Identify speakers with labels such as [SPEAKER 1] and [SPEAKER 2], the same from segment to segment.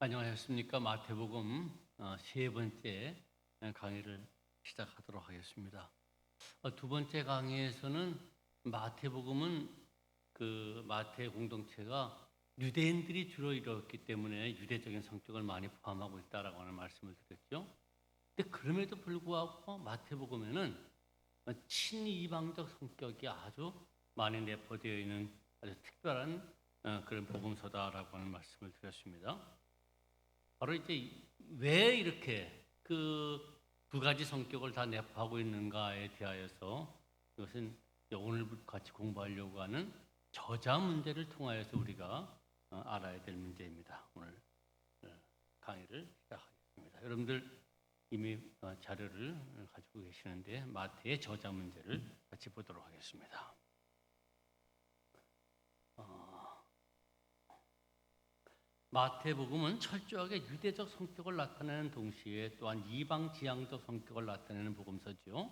[SPEAKER 1] 안녕하셨습니까? 마태복음 세 번째 강의를 시작하도록 하겠습니다. 두 번째 강의에서는 마태복음은 그 마태 공동체가 유대인들이 주로 이뤘기 때문에 유대적인 성격을 많이 포함하고 있다라고 하는 말씀을 드렸죠. 근데 그럼에도 불구하고 마태복음에는 친이방적 성격이 아주 많이 내포되어 있는 아주 특별한 그런 복음서다라고 하는 말씀을 드렸습니다. 바로 이제 왜 이렇게 그 두 가지 성격을 다 내포하고 있는가에 대하여서 이것은 오늘부터 같이 공부하려고 하는 저자 문제를 통하여서 우리가 알아야 될 문제입니다. 오늘 강의를 시작하겠습니다. 여러분들 이미 자료를 가지고 계시는데 마태의 저자 문제를 같이 보도록 하겠습니다. 마태복음은 철저하게 유대적 성격을 나타내는 동시에 또한 이방 지향적 성격을 나타내는 복음서죠.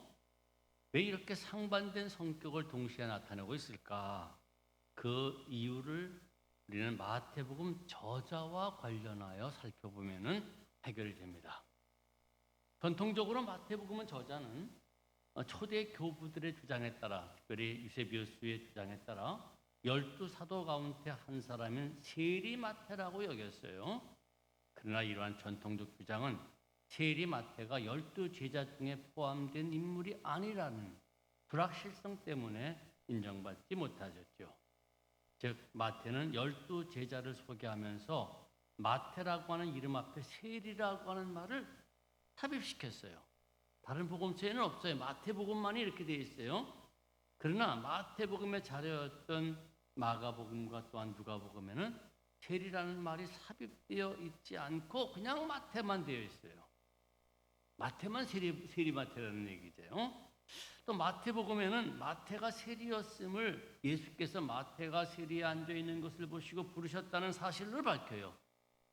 [SPEAKER 1] 왜 이렇게 상반된 성격을 동시에 나타내고 있을까? 그 이유를 우리는 마태복음 저자와 관련하여 살펴보면 해결이 됩니다. 전통적으로 마태복음은 저자는 초대 교부들의 주장에 따라, 특별히 유세비우스의 주장에 따라 12사도 가운데 한 사람인 세리마태라고 여겼어요. 그러나 이러한 전통적 주장은 세리마태가 12제자 중에 포함된 인물이 아니라는 불확실성 때문에 인정받지 못하셨죠. 즉 마태는 12제자를 소개하면서 마태라고 하는 이름 앞에 세리라고 하는 말을 삽입시켰어요. 다른 복음서에는 없어요. 마태복음만이 이렇게 되어 있어요. 그러나 마태복음의 자료였던 마가복음과 또한 누가복음에는 세리라는 말이 삽입되어 있지 않고 그냥 마태만 되어 있어요. 마태만 세리마태라는 얘기죠. 또 마태복음에는 마태가 세리였음을 예수께서 마태가 세리에 앉아 있는 것을 보시고 부르셨다는 사실을 밝혀요.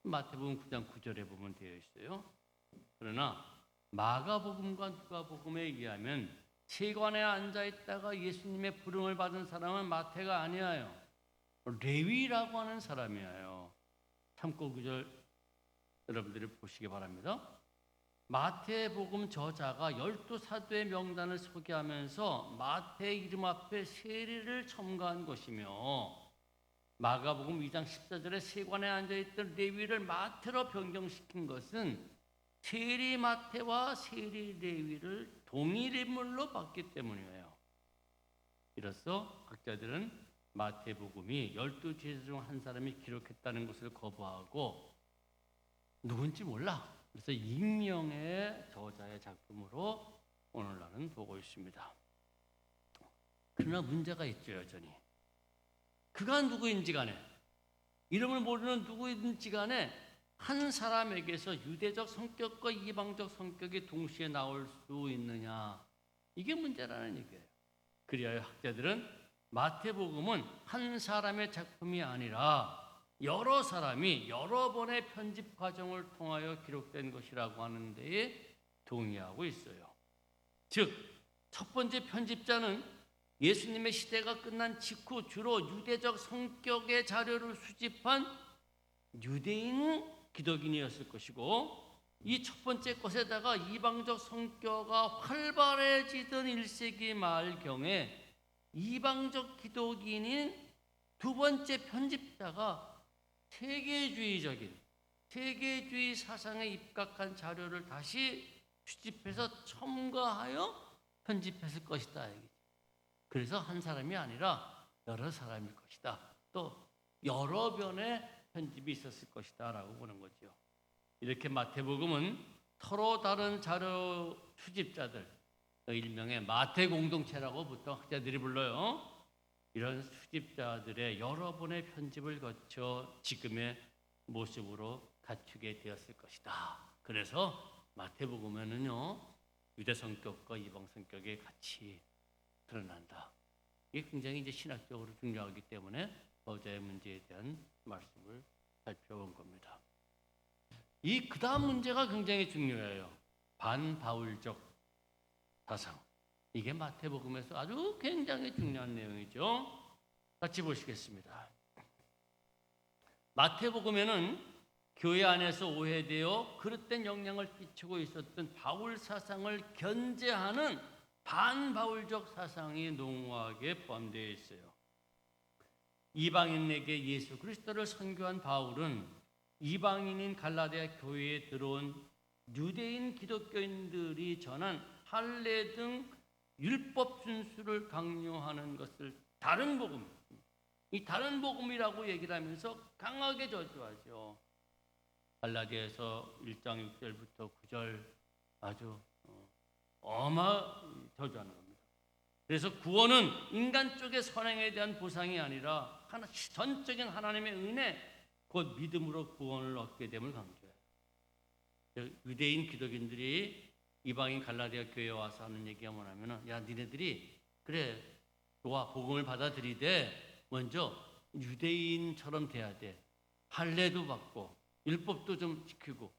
[SPEAKER 1] 마태복음 9장 9절에 보면 되어 있어요. 그러나 마가복음과 누가복음에 의하면 세관에 앉아 있다가 예수님의 부름을 받은 사람은 마태가 아니에요. 레위라고 하는 사람이에요. 참고 구절 여러분들이 보시기 바랍니다. 마태복음 저자가 12사도의 명단을 소개하면서 마태의 이름 앞에 세리를 첨가한 것이며 마가복음 2장 14절에 세관에 앉아있던 레위를 마태로 변경시킨 것은 세리 마태와 세리 레위를 동일 인물로 봤기 때문이에요. 이로써 학자들은 마태복음이 12제자 중 한 사람이 기록했다는 것을 거부하고 누군지 몰라. 그래서 익명의 저자의 작품으로 오늘날은 보고 있습니다. 그러나 문제가 있죠, 여전히. 그가 누구인지 간에, 이름을 모르는 누구인지 간에 한 사람에게서 유대적 성격과 이방적 성격이 동시에 나올 수 있느냐, 이게 문제라는 얘기예요. 그리하여 학자들은 마태복음은 한 사람의 작품이 아니라 여러 사람이 여러 번의 편집 과정을 통하여 기록된 것이라고 하는 데에 동의하고 있어요. 즉, 첫 번째 편집자는 예수님의 시대가 끝난 직후 주로 유대적 성격의 자료를 수집한 유대인 기독인이었을 것이고, 이 첫 번째 것에다가 이방적 성교가 활발해지던 1세기 말경에 이방적 기독인인 두 번째 편집자가 세계주의 사상에 입각한 자료를 다시 수집해서 첨가하여 편집했을 것이다. 그래서 한 사람이 아니라 여러 사람일 것이다. 또 여러 변의 편집이 있었을 것이다 라고 보는 거죠. 이렇게 마태복음은 서로 다른 자료 수집자들, 일명의 마태 공동체라고 보통 학자들이 불러요. 이런 수집자들의 여러 번의 편집을 거쳐 지금의 모습으로 갖추게 되었을 것이다. 그래서 마태복음에는요, 유대 성격과 이방 성격이 같이 드러난다. 이게 굉장히 이제 신학적으로 중요하기 때문에 저자의 문제에 대한 말씀을 살펴본 겁니다. 이 그다음 문제가 굉장히 중요해요. 반바울적 사상. 이게 마태복음에서 아주 굉장히 중요한 내용이죠. 같이 보시겠습니다. 마태복음에는 교회 안에서 오해되어 그릇된 영향을 끼치고 있었던 바울 사상을 견제하는 반바울적 사상이 농후하게 포함되어 있어요. 이방인에게 예수 그리스도를 선교한 바울은 이방인인 갈라디아 교회에 들어온 유대인 기독교인들이 전한 할례 등 율법 준수를 강요하는 것을 다른 복음, 이 다른 복음이라고 얘기를 하면서 강하게 저주하죠. 갈라디아서 1장 6절부터 9절 아주 저주하는 겁니다. 그래서 구원은 인간 쪽의 선행에 대한 보상이 아니라 전적인 하나님의 은혜, 곧 믿음으로 구원을 얻게 됨을 강조해요. 유대인 기독인들이 이방인 갈라디아 교회에 와서 하는 얘기가 뭐냐면, 야 니네들이 그래 너와 복음을 받아들이되 먼저 유대인처럼 돼야 돼. 할례도 받고 율법도 좀 지키고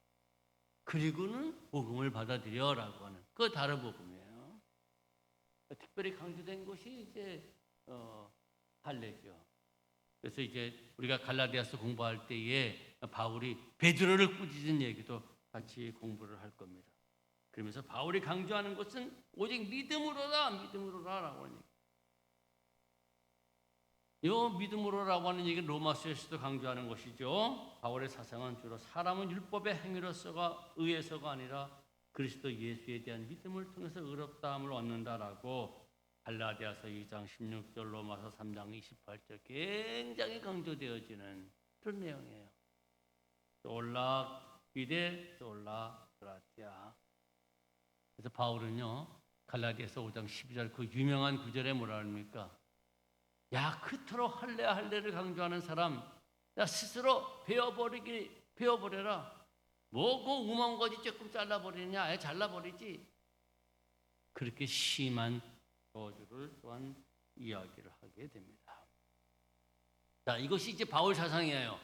[SPEAKER 1] 그리고는 복음을 받아들여라고 하는 그 다른 복음이에요. 특별히 강조된 것이 이제 할례죠. 그래서 이제 우리가 갈라디아서 공부할 때에 바울이 베드로를 꾸짖은 얘기도 같이 공부를 할 겁니다. 그러면서 바울이 강조하는 것은 오직 믿음으로라라고 하는 얘기. 이 믿음으로라고 하는 얘기는 로마서에서도 강조하는 것이죠. 바울의 사상은 주로 사람은 율법의 행위로서가 의에서가 아니라 그리스도 예수에 대한 믿음을 통해서 의롭다함을 얻는다라고 갈라디아서 2장 16절, 로마서 3장 28절 굉장히 강조되어지는 그런 내용이에요. 솔라 피데 솔라 그라티아. 그래서 바울은요 갈라디아서 5장 12절 그 유명한 구절에 뭐라 합니까? 야 그토록 할례를 강조하는 사람, 야 스스로 베어버려라. 뭐고 우먼거지 조금 잘라버리냐? 아예 잘라버리지. 그렇게 심한 저주를 또한 이야기를 하게 됩니다. 자, 이것이 이제 바울 사상이에요.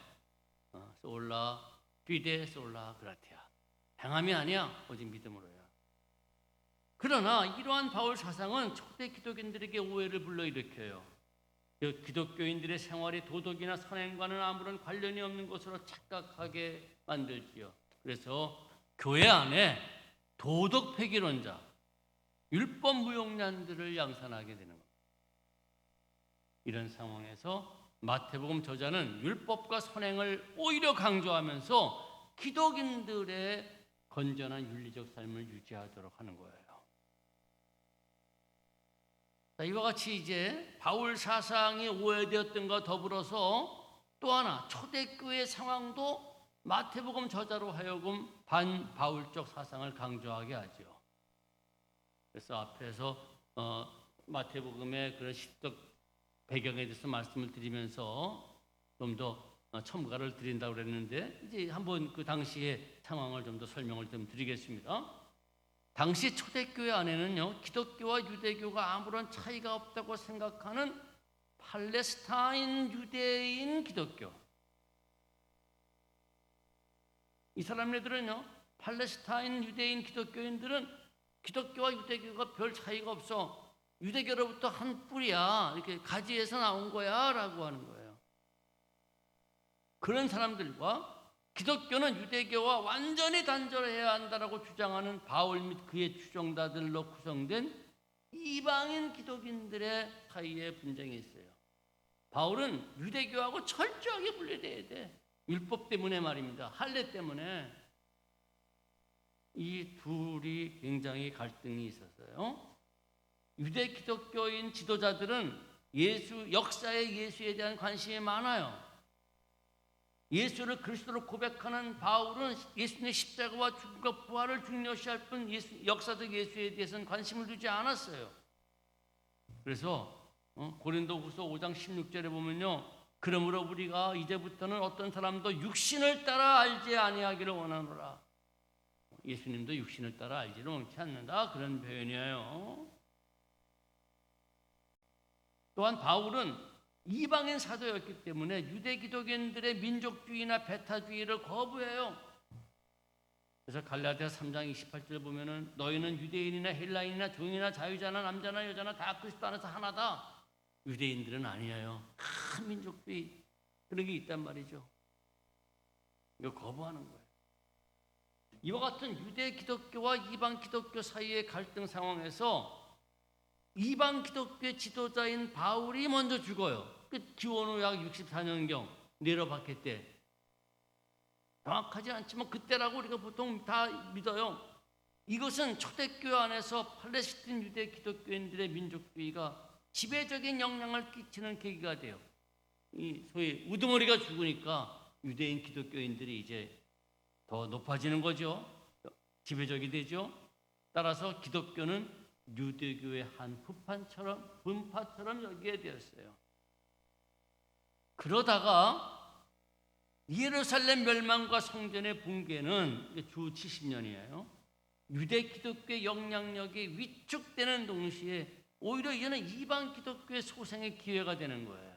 [SPEAKER 1] 솔라 피데 솔라 그라티아. 행함이 아니야, 오직 믿음으로야. 그러나 이러한 바울 사상은 초대 기독인들에게 오해를 불러일으켜요. 기독교인들의 생활이 도덕이나 선행과는 아무런 관련이 없는 것으로 착각하게 만들지요. 그래서 교회 안에 도덕 폐기론자, 율법 무용량들을 양산하게 되는 겁니다. 이런 상황에서 마태복음 저자는 율법과 선행을 오히려 강조하면서 기독인들의 건전한 윤리적 삶을 유지하도록 하는 거예요. 자, 이와 같이 이제 바울 사상이 오해되었던 것과 더불어서 또 하나 초대교회 상황도 마태복음 저자로 하여금 반바울적 사상을 강조하게 하죠. 그래서 앞에서 마태복음의 그런 시적 배경에 대해서 말씀을 드리면서 좀 더 첨가를 드린다고 그랬는데 이제 한번 그 당시의 상황을 좀 더 설명을 좀 드리겠습니다. 당시 초대교회 안에는요 기독교와 유대교가 아무런 차이가 없다고 생각하는 팔레스타인 유대인 기독교, 이 사람들은요 팔레스타인 유대인 기독교인들은 기독교와 유대교가 별 차이가 없어, 유대교로부터 한 뿌리야, 이렇게 가지에서 나온 거야 라고 하는 거예요. 그런 사람들과 기독교는 유대교와 완전히 단절해야 한다라고 주장하는 바울 및 그의 추종자들로 구성된 이방인 기독인들의 사이에 분쟁이 있어요. 바울은 유대교하고 철저하게 분리돼야 돼. 율법 때문에 말입니다. 할례 때문에. 이 둘이 굉장히 갈등이 있었어요. 유대 기독교인 지도자들은 역사의 예수에 대한 관심이 많아요. 예수를 그리스도로 고백하는 바울은 예수님의 십자가와 죽음과 부활을 중요시할 뿐 역사적 예수에 대해서는 관심을 두지 않았어요. 그래서 고린도후서 5장 16절에 보면요, 그러므로 우리가 이제부터는 어떤 사람도 육신을 따라 알지 아니하기를 원하노라. 예수님도 육신을 따라 알지를 원치 않는다, 그런 표현이에요. 또한 바울은 이방인 사도였기 때문에 유대 기독인들의 민족주의나 배타주의를 거부해요. 그래서 갈라디아 3장 28절 보면은 너희는 유대인이나 헬라인이나 종이나 자유자나 남자나 여자나 다 그리스도 안에서 하나다. 유대인들은 아니에요. 큰 민족주의 그런 게 있단 말이죠. 이거 거부하는 거예요. 이와 같은 유대 기독교와 이방 기독교 사이의 갈등 상황에서 이방 기독교의 지도자인 바울이 먼저 죽어요. 기원 후 약 64년경 네로 박해 때. 정확하지 않지만 그때라고 우리가 보통 다 믿어요. 이것은 초대교회 안에서 팔레스틴 유대 기독교인들의 민족주의가 지배적인 영향을 끼치는 계기가 돼요. 이 소위 우두머리가 죽으니까 유대인 기독교인들이 이제 더 높아지는 거죠. 지배적이 되죠. 따라서 기독교는 유대교의 한 분파처럼 여기게 되었어요. 그러다가 예루살렘 멸망과 성전의 붕괴는 주 70년이에요. 유대 기독교의 영향력이 위축되는 동시에 오히려 이제는 이방 기독교의 소생의 기회가 되는 거예요.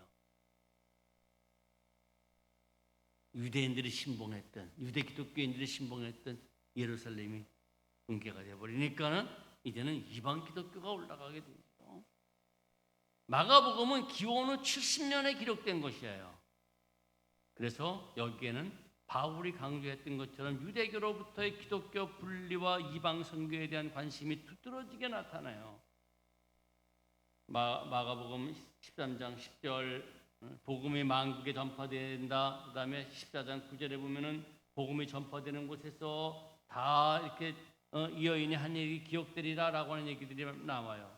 [SPEAKER 1] 유대인들이 신봉했던, 유대 기독교인들이 신봉했던 예루살렘이 붕괴가 되어버리니까는 이제는 이방 기독교가 올라가게 되죠. 마가복음은 기원 후 70년에 기록된 것이에요. 그래서 여기에는 바울이 강조했던 것처럼 유대교로부터의 기독교 분리와 이방 선교에 대한 관심이 두드러지게 나타나요. 마가복음 13장 10절 복음이 만국에 전파된다. 그다음에 14장 9절에 보면은 복음이 전파되는 곳에서 다 이렇게 이 여인이 한 얘기 기억되리라라고 하는 얘기들이 나와요.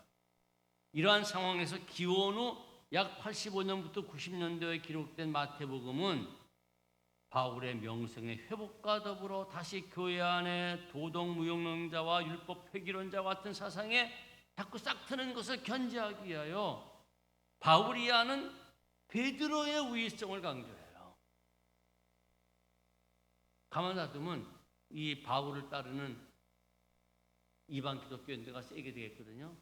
[SPEAKER 1] 이러한 상황에서 기원 후 약 85년부터 90년도에 기록된 마태복음은 바울의 명성의 회복과 더불어 다시 교회 안에 도덕무용론자와 율법 폐기론자와 같은 사상에 자꾸 싹트는 것을 견제하기 위하여 바울이 하는 베드로의 우위성을 강조해요. 가만 놔두면 이 바울을 따르는 이방 기독교인들과 세게 되겠거든요.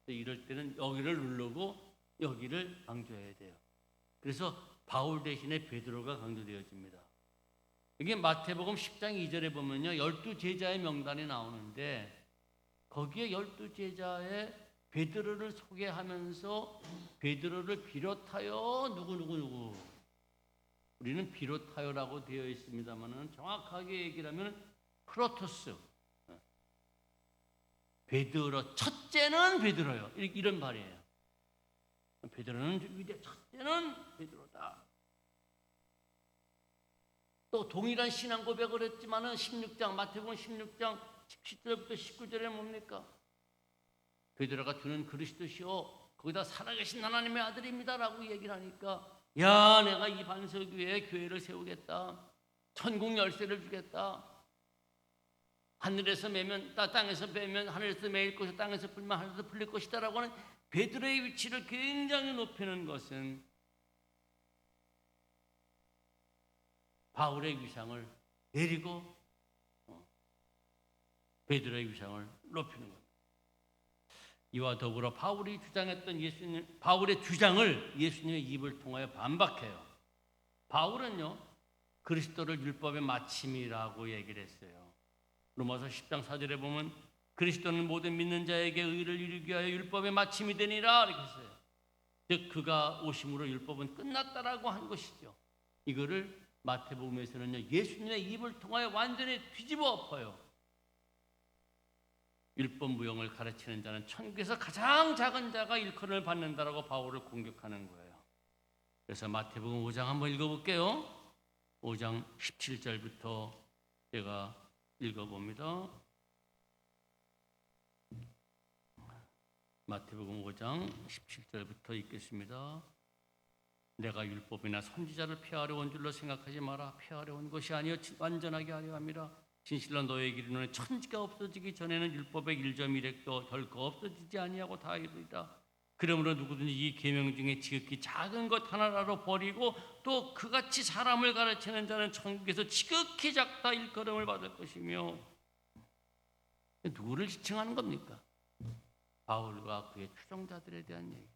[SPEAKER 1] 이럴 때는 여기를 누르고 여기를 강조해야 돼요. 그래서 바울 대신에 베드로가 강조되어집니다. 이게 마태복음 10장 2절에 보면요, 12제자의 명단이 나오는데 거기에 12제자의 베드로를 소개하면서 베드로를 비롯하여 누구 우리는 비롯하여라고 되어 있습니다만 정확하게 얘기를 하면 프로토스, 베드로, 첫째는 베드로요, 이런 말이에요. 베드로는 위대, 첫째는 베드로다. 또 동일한 신앙 고백을 했지만은 16장 마태복음 16장 17절부터 19절에 뭡니까? 베드로가 주는 그리스도시요 거기다 살아계신 하나님의 아들입니다라고 얘기를 하니까 야, 내가 이 반석위에 교회를 세우겠다. 천국 열쇠를 주겠다. 하늘에서 매면 땅에서 빼면 하늘에서 매일 것이고 땅에서 풀면 하늘에서 풀릴 것이다라고 하는 베드로의 위치를 굉장히 높이는 것은 바울의 위상을 내리고 베드로의 위상을 높이는 겁니다. 이와 더불어 바울이 주장했던 바울의 주장을 예수님의 입을 통하여 반박해요. 바울은요, 그리스도를 율법의 마침이라고 얘기를 했어요. 로마서 10장 4절에 보면 그리스도는 모든 믿는 자에게 의를 이루기 위하여 율법의 마침이 되니라 이렇게 했어요. 즉 그가 오심으로 율법은 끝났다라고 한 것이죠. 이거를 마태복음에서는요, 예수님의 입을 통하여 완전히 뒤집어 엎어요. 율법 무용을 가르치는 자는 천국에서 가장 작은 자가 일컬음을 받는다라고 바울을 공격하는 거예요. 그래서 마태복음 5장 한번 읽어볼게요. 5장 17절부터 제가 읽어봅니다. 마태복음 5장 17절부터 읽겠습니다. 내가 율법이나 선지자를 폐하려 온 줄로 생각하지 마라. 폐하려 온 것이 아니요 완전하게 하려 함이라. 진실로 너에게 이르노니 천지가 없어지기 전에는 율법의 1.1획도 결코 없어지지 아니하고 다 이루리라. 그러므로 누구든지 이 계명 중에 지극히 작은 것 하나라도 버리고 또 그같이 사람을 가르치는 자는 천국에서 지극히 작다 일컬음을 받을 것이며. 누구를 지칭하는 겁니까? 바울과 그의 추종자들에 대한 얘기.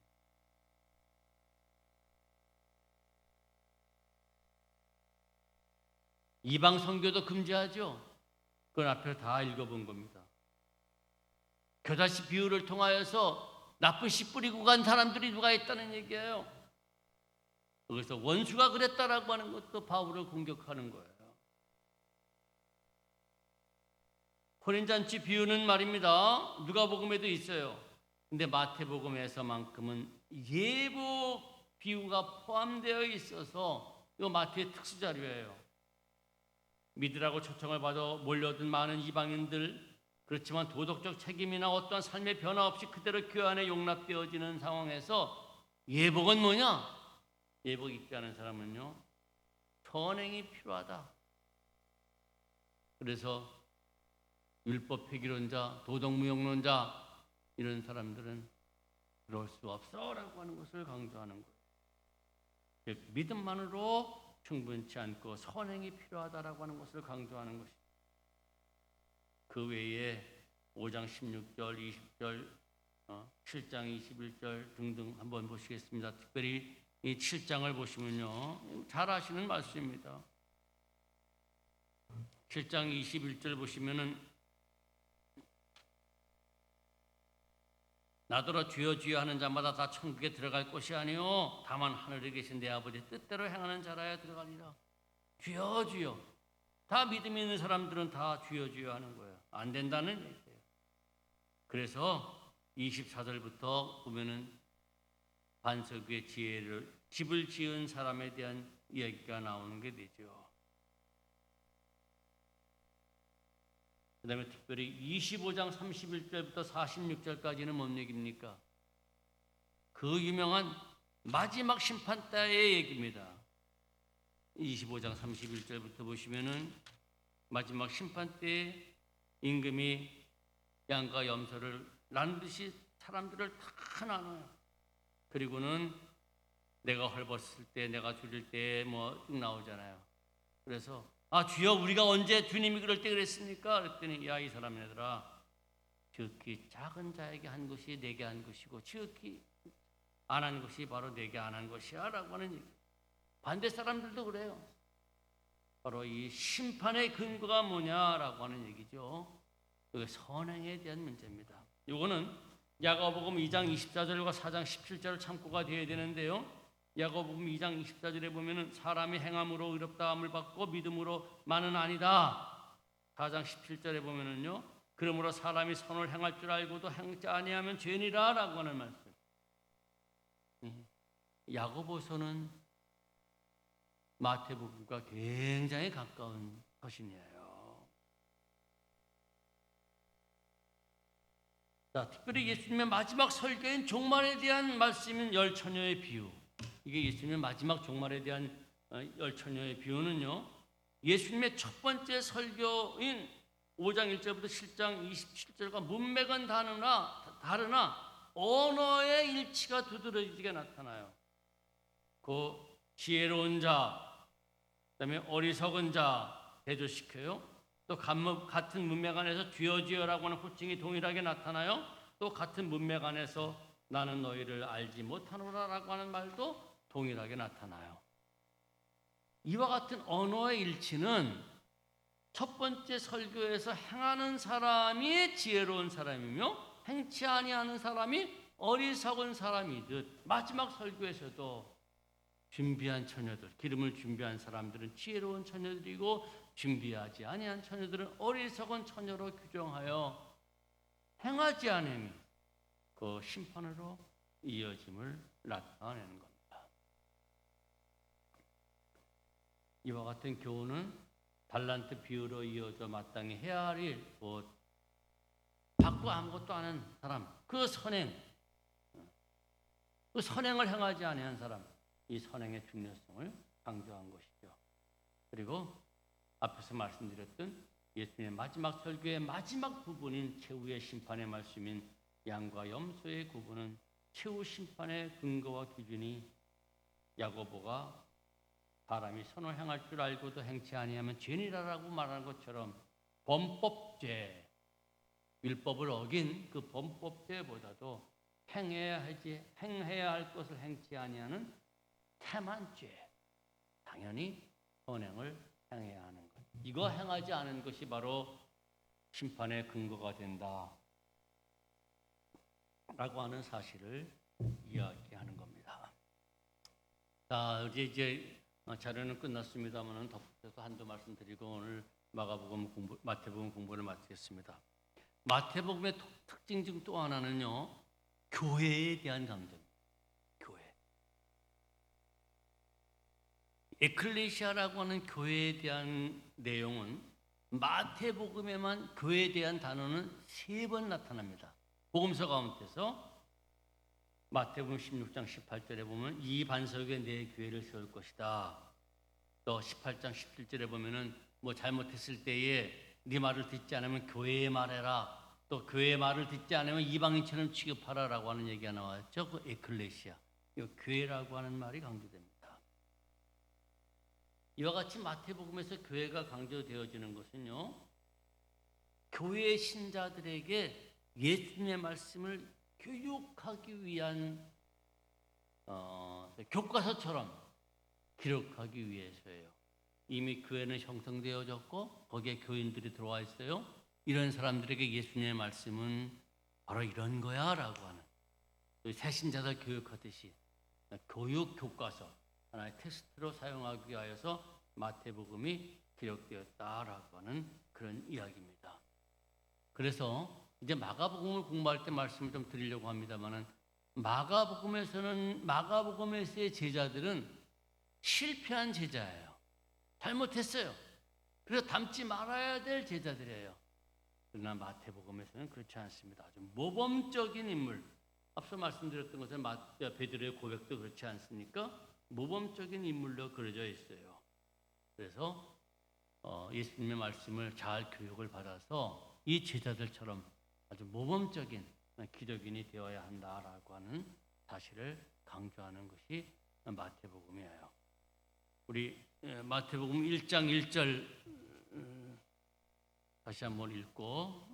[SPEAKER 1] 이방 선교도 금지하죠. 그건 앞에서 다 읽어본 겁니다. 교다시 비유를 통하여서 나쁜 씨 뿌리고 간 사람들이 누가 있다는 얘기예요. 그래서 원수가 그랬다라고 하는 것도 바울을 공격하는 거예요. 혼인잔치 비유는 말입니다. 누가복음에도 있어요. 근데 마태복음에서만큼은 예복 비유가 포함되어 있어서 이거 마태의 특수 자료예요. 믿으라고 초청을 받아 몰려든 많은 이방인들, 그렇지만 도덕적 책임이나 어떠한 삶의 변화 없이 그대로 교회 안에 용납되어지는 상황에서 예복은 뭐냐? 예복 입게 하는 사람은요, 선행이 필요하다. 그래서 율법 폐기론자, 도덕무용론자 이런 사람들은 그럴 수 없어라고 하는 것을 강조하는 거예요. 믿음만으로 충분치 않고 선행이 필요하다라고 하는 것을 강조하는 것입니다. 그 외에 5장 16절, 20절, 7장 21절 등등 한번 보시겠습니다. 특별히 이 7장을 보시면요, 잘 아시는 말씀입니다. 7장 21절 보시면은 나더러 주여 주여 하는 자마다 다 천국에 들어갈 것이 아니요 다만 하늘에 계신 내 아버지 뜻대로 행하는 자라야 들어가리라. 주여 주여. 다 믿음 있는 사람들은 다 주여 주여 하는 거예요. 안 된다는 얘기예요. 그래서 24절부터 보면은 반석 위에 집을 지은 사람에 대한 이야기가 나오는 게 되죠. 그 다음에 특별히 25장 31절부터 46절까지는 뭔 얘기입니까? 그 유명한 마지막 심판 때의 얘기입니다. 25장 31절부터 보시면은 마지막 심판 때에 임금이 양과 염소를 나누듯이 사람들을 다 나눠요. 그리고는 내가 헐벗을 때, 내가 줄일 때 뭐 쭉 나오잖아요. 그래서 주여 우리가 언제 주님이 그럴 때 그랬습니까? 그랬더니 야 이 사람들아, 지극히 작은 자에게 한 것이 내게 한 것이고 지극히 안 한 것이 바로 내게 안 한 것이야 라고 하는 얘기. 반대 사람들도 그래요. 바로 이 심판의 근거가 뭐냐라고 하는 얘기죠. 이게 선행에 대한 문제입니다. 이거는 야고보음 2장 24절과 4장 17절을 참고가 되어야 되는데요. 야고보음 2장 24절에 보면은 사람이 행함으로 의롭다함을 받고 믿음으로만은 아니다. 4장 17절에 보면은요, 그러므로 사람이 선을 행할 줄 알고도 행치 아니하면 죄니라라고 하는 말씀. 야고보서는 마태복음과 굉장히 가까운 서신이에요. 자, 특별히 예수님의 마지막 설교인 종말에 대한 말씀인 열 처녀의 비유. 이게 예수님의 마지막 종말에 대한 열 처녀의 비유는요, 예수님의 첫 번째 설교인 5장 1절부터 7장 27절과 문맥은 다르나 언어의 일치가 두드러지게 나타나요. 그 지혜로운 자, 그다음에 어리석은 자 대조시켜요. 또 같은 문맥 안에서 주여 주여라고 하는 호칭이 동일하게 나타나요. 또 같은 문맥 안에서 나는 너희를 알지 못하노라라고 하는 말도 동일하게 나타나요. 이와 같은 언어의 일치는 첫 번째 설교에서 행하는 사람이 지혜로운 사람이며 행치 아니하는 사람이 어리석은 사람이듯, 마지막 설교에서도 준비한 처녀들, 기름을 준비한 사람들은 지혜로운 처녀들이고 준비하지 아니한 처녀들은 어리석은 처녀로 규정하여 행하지 않음이 그 심판으로 이어짐을 나타내는 겁니다. 이와 같은 교훈은 달란트 비유로 이어져 마땅히 해야 할 일, 곧 받고 아무것도 안 하는 사람, 그 선행을 행하지 아니한 사람, 이 선행의 중요성을 강조한 것이죠. 그리고 앞에서 말씀드렸던 예수님의 마지막 설교의 마지막 부분인 최후의 심판의 말씀인 양과 염소의 구분은 최후 심판의 근거와 기준이 야고보가 사람이 선을 행할 줄 알고도 행치 아니하면 죄니라라고 말하는 것처럼 범법죄, 율법을 어긴 그 범법죄보다도 행해야 할 것을 행치 아니하는 태만죄, 당연히 선행을 행해야 하는 것. 이거 행하지 않은 것이 바로 심판의 근거가 된다 라고 하는 사실을 이야기하는 겁니다. 자, 이제 자료는 끝났습니다만 덧붙여서 한두 말씀 드리고 오늘 마태복음 공부를 마치겠습니다. 마태복음의 특징 중 또 하나는요, 교회에 대한 강조입니다. 교회. 에클레시아라고 하는 교회에 대한 내용은 마태복음에만 교회에 대한 단어는 3번 나타납니다. 복음서 가운데서 마태복음 16장 18절에 보면 이 반석에 내 교회를 세울 것이다. 또 18장 17절에 보면은 뭐 잘못했을 때에 네 말을 듣지 않으면 교회의 말해라. 또 교회의 말을 듣지 않으면 이방인처럼 취급하라라고 하는 얘기가 나왔죠. 그 에클레시아, 이 교회라고 하는 말이 강조됩니다. 이와 같이 마태복음에서 교회가 강조되어지는 것은요, 교회 신자들에게 예수님의 말씀을 교육하기 위한 교과서처럼 기록하기 위해서예요. 이미 교회는 형성되어졌고 거기에 교인들이 들어와 있어요. 이런 사람들에게 예수님의 말씀은 바로 이런 거야 라고 하는, 새신자들 교육하듯이 교육 교과서 하나의 테스트로 사용하기 위하여서 마태복음이 기록되었다라고 하는 그런 이야기입니다. 그래서 이제 마가복음을 공부할 때 말씀을 좀 드리려고 합니다만은, 마가복음에서의 제자들은 실패한 제자예요. 잘못했어요. 그래서 닮지 말아야 될 제자들이에요. 그러나 마태복음에서는 그렇지 않습니다. 아주 모범적인 인물. 앞서 말씀드렸던 것은 베드로의 고백도 그렇지 않습니까? 모범적인 인물로 그려져 있어요. 그래서 예수님의 말씀을 잘 교육을 받아서 이 제자들처럼 아주 모범적인 기독인이 되어야 한다라고 하는 사실을 강조하는 것이 마태복음이에요. 우리 마태복음 1장 1절 다시 한번 읽고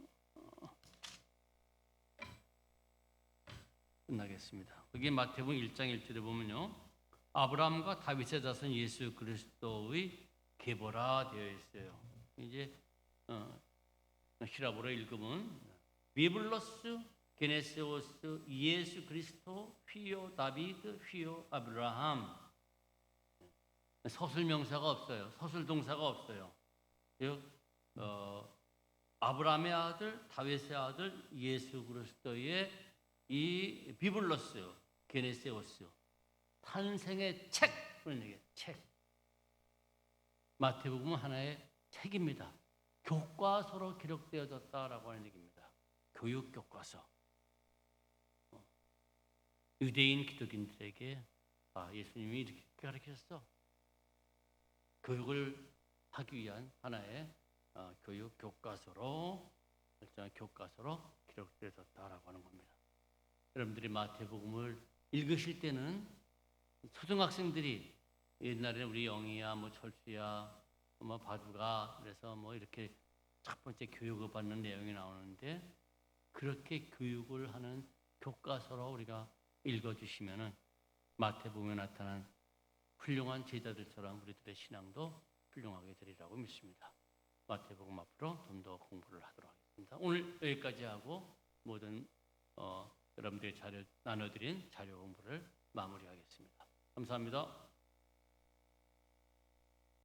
[SPEAKER 1] 끝나겠습니다. 거기 마태복음 1장 1절에 보면요, 아브라함과 다윗의 자손 예수 그리스도의 계보라 되어 있어요. 이제 히라보로 읽으면 비블로스 게네세오스 예수 그리스도 휘요 다비드 휘요 아브라함. 서술 명사가 없어요. 서술 동사가 없어요. 즉 아브라함의 아들, 다윗의 아들 예수 그리스도의 이 비블로스 게네세오스, 탄생의 책, 그런 얘기예요. 책. 마태복음은 하나의 책입니다. 교과서로 기록되어졌다라고 하는 얘기입니다. 교육 교과서. 유대인 기독인들에게 예수님이 이렇게 가르치셨어. 교육을 하기 위한 하나의 교육 교과서로, 일정한 교과서로 기록되어졌다라고 하는 겁니다. 여러분들이 마태복음을 읽으실 때는 초등학생들이, 옛날에는 우리 영희야, 뭐 철수야, 뭐 바두가, 그래서 뭐 이렇게 첫 번째 교육을 받는 내용이 나오는데, 그렇게 교육을 하는 교과서로 우리가 읽어주시면은 마태복음에 나타난 훌륭한 제자들처럼 우리들의 신앙도 훌륭하게 되리라고 믿습니다. 마태복음 앞으로 좀 더 공부를 하도록 하겠습니다. 오늘 여기까지 하고 모든 여러분들의 자료 나눠드린 자료 공부를 마무리하겠습니다. 감사합니다.